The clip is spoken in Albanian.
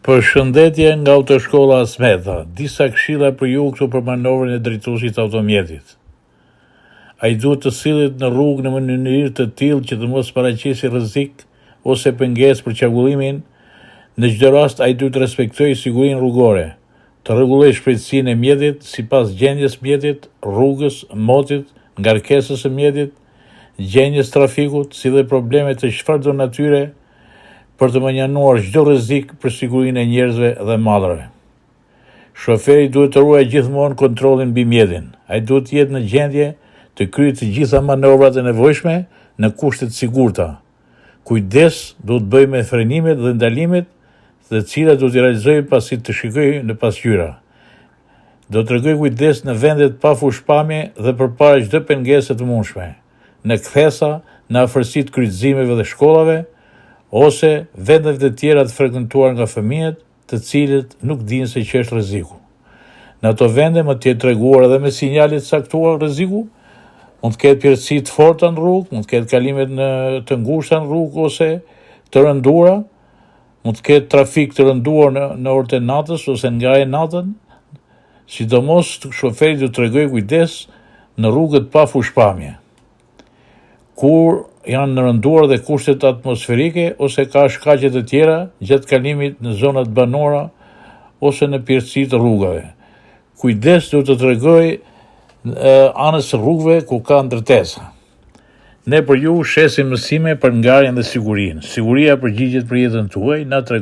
Përshëndetje nga autoshkolla Smeta, disa këshilla për ju këtu për manovrën e drejtuesit automjetit. Ai duhet të sillet në rrugë në mënyrë të tillë që të mos paraqesë rrezik ose pengesë për qarkullimin. Në çdo rast ai duhet të respektojë sigurinë rrugore, të rregullojë shpejtësinë e mjetit sipas gjendjes mjetit, rrugës, motit, ngarkesës së mjetit, gjendjes trafikut, si dhe probleme të çfarëdo natyre, për të menjanuar çdo rrezik për sigurinë e njerëzve dhe mallrave. Shoferi duhet të ruajë gjithmonë kontrollin mbi mjetin. Ai duhet të jetë në gjendje të kryejë të gjitha manovrat e nevojshme në kushte të sigurta. Kujdes duhet të bëjë me frenimet dhe ndalimet, të cilat duhet i realizojë pasi të shikojë në pasqyra. Do të tregoj kujdes në vendet pa fushpamje dhe përpara çdo pengese të mundshme, në kthesa, në afërsi të kryqëzimeve dhe shkollave, ose vendet të tjera të frekuentuar nga fëmijët, të cilët nuk dinë se që është rreziku. Në ato vende më të jetë treguar edhe me sinjale të caktuar rreziku, mund të ketë pjerësi të forta në rrugë, mund të ketë kalimet të ngushta në rrugë ose të rëndura, mund të ketë trafik të rënduar në orët e natës ose nga e natën, sidomos shoferi do të tregojë kujdes në rrugët pa fushpamje, kur janë në rënduar dhe kushtet atmosferike ose ka shkaqe të tjera gjatë kalimit në zonat banora ose në pjerësi të rrugave. Kujdes duhet të tregojë anës së rrugëve ku ka ndërtesa. Ne për ju shesim mësime për ngarjen dhe sigurinë. Siguria përgjigjet për jetën tuaj, na tregon